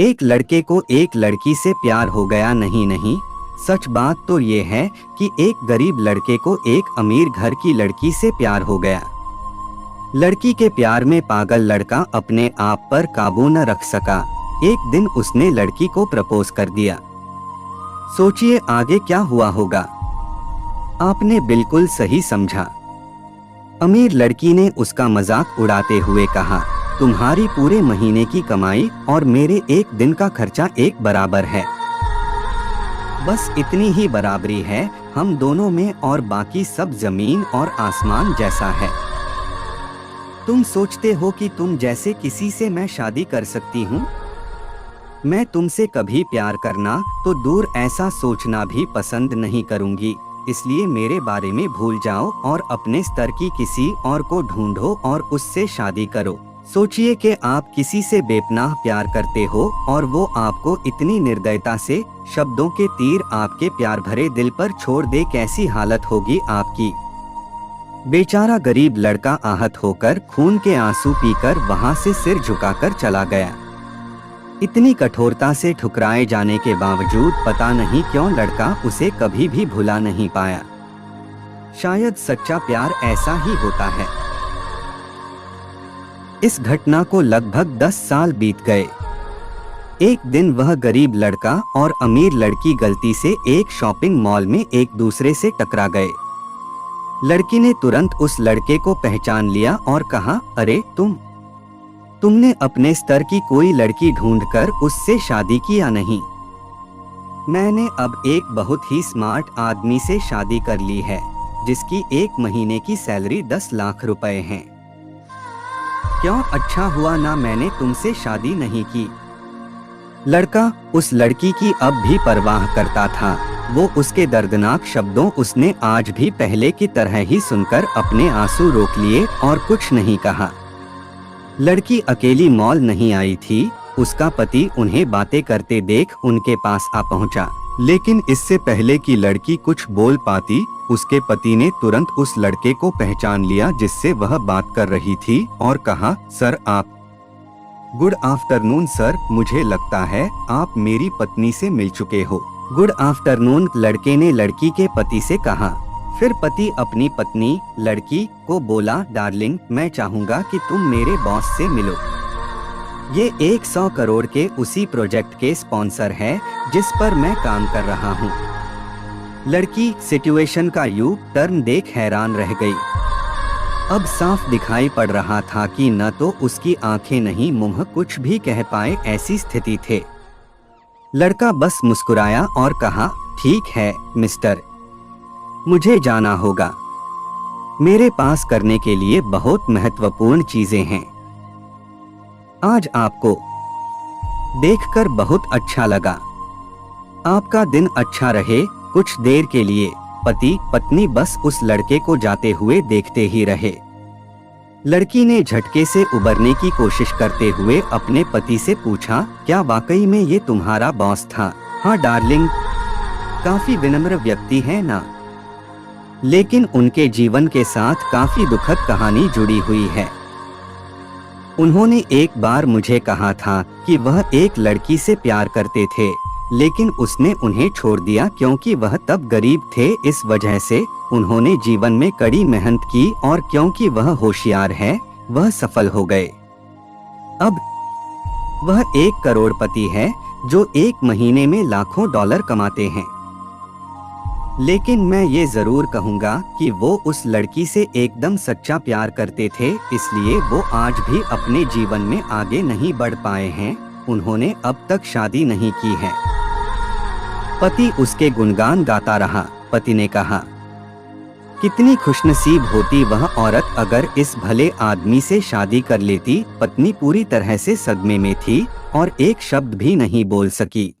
एक लड़के को एक लड़की से प्यार हो गया। नहीं, सच बात तो ये है कि एक गरीब लड़के को एक अमीर घर की लड़की से प्यार हो गया। लड़की के प्यार में पागल लड़का अपने आप पर काबू न रख सका। एक दिन उसने लड़की को प्रपोज कर दिया। सोचिए आगे क्या हुआ होगा। आपने बिल्कुल सही समझा। अमीर लड़की ने उसका मजाक उड़ाते हुए कहा, तुम्हारी पूरे महीने की कमाई और मेरे एक दिन का खर्चा एक बराबर है। बस इतनी ही बराबरी है हम दोनों में, और बाकी सब जमीन और आसमान जैसा है। तुम सोचते हो कि तुम जैसे किसी से मैं शादी कर सकती हूँ? मैं तुमसे कभी प्यार करना तो दूर, ऐसा सोचना भी पसंद नहीं करूँगी। इसलिए मेरे बारे में भूल जाओ और अपने स्तर की किसी और को ढूंढो और उससे शादी करो। सोचिए कि आप किसी से बेपनाह प्यार करते हो और वो आपको इतनी निर्दयता से शब्दों के तीर आपके प्यार भरे दिल पर छोड़ दे, कैसी हालत होगी आपकी। बेचारा गरीब लड़का आहत होकर खून के आंसू पीकर वहां से सिर झुकाकर चला गया। इतनी कठोरता से ठुकराए जाने के बावजूद पता नहीं क्यों लड़का उसे कभी भी भुला नहीं पाया। शायद सच्चा प्यार ऐसा ही होता है। इस घटना को लगभग 10 साल बीत गए। एक दिन वह गरीब लड़का और अमीर लड़की गलती से एक शॉपिंग मॉल में एक दूसरे से टकरा गए। लड़की ने तुरंत उस लड़के को पहचान लिया और कहा, अरे तुमने अपने स्तर की कोई लड़की ढूंढकर उससे शादी किया नहीं। मैंने अब एक बहुत ही स्मार्ट आदमी से शादी कर ली है जिसकी एक महीने की सैलरी 10 लाख रुपए है। क्यों, अच्छा हुआ ना मैंने तुमसे शादी नहीं की। लड़का उस लड़की की अब भी परवाह करता था। वो उसके दर्दनाक शब्दों उसने आज भी पहले की तरह ही सुनकर अपने आंसू रोक लिए और कुछ नहीं कहा। लड़की अकेली मॉल नहीं आई थी। उसका पति उन्हें बातें करते देख उनके पास आ पहुंचा। लेकिन इससे पहले कि लड़की कुछ बोल पाती, उसके पति ने तुरंत उस लड़के को पहचान लिया जिससे वह बात कर रही थी और कहा, सर आप। गुड आफ्टरनून सर, मुझे लगता है आप मेरी पत्नी से मिल चुके हो। गुड आफ्टरनून, लड़के ने लड़की के पति से कहा। फिर पति अपनी पत्नी लड़की को बोला, डार्लिंग मैं चाहूँगा कि तुम मेरे बॉस से मिलो। ये 100 करोड़ के उसी प्रोजेक्ट के स्पॉन्सर है जिस पर मैं काम कर रहा हूँ। लड़की सिचुएशन का यू टर्न देख हैरान रह गई। अब साफ दिखाई पड़ रहा था कि न तो उसकी आंखें नहीं मुंह कुछ भी कह पाए, ऐसी स्थिति थे। लड़का बस मुस्कुराया और कहा, ठीक है मिस्टर, मुझे जाना होगा। मेरे पास करने के लिए बहुत महत्वपूर्ण चीजें हैं। आज आपको देखकर बहुत अच्छा लगा। आपका दिन अच्छा रहे। कुछ देर के लिए पति पत्नी बस उस लड़के को जाते हुए देखते ही रहे। लड़की ने झटके से उबरने की कोशिश करते हुए अपने पति से पूछा, क्या वाकई में ये तुम्हारा बॉस था? हाँ डार्लिंग, काफी विनम्र व्यक्ति है ना, लेकिन उनके जीवन के साथ काफी दुखद कहानी जुड़ी हुई है। उन्होंने एक बार मुझे कहा था कि वह एक लड़की से प्यार करते थे, लेकिन उसने उन्हें छोड़ दिया क्योंकि वह तब गरीब थे। इस वजह से उन्होंने जीवन में कड़ी मेहनत की और क्योंकि वह होशियार है, वह सफल हो गए। अब वह 1 करोड़पति है जो एक महीने में लाखों डॉलर कमाते हैं। लेकिन मैं ये जरूर कहूँगा कि वो उस लड़की से एकदम सच्चा प्यार करते थे, इसलिए वो आज भी अपने जीवन में आगे नहीं बढ़ पाए हैं। उन्होंने अब तक शादी नहीं की है। पति उसके गुणगान गाता रहा। पति ने कहा, कितनी खुशनसीब होती वह औरत अगर इस भले आदमी से शादी कर लेती। पत्नी पूरी तरह से सदमे में थी और एक शब्द भी नहीं बोल सकी।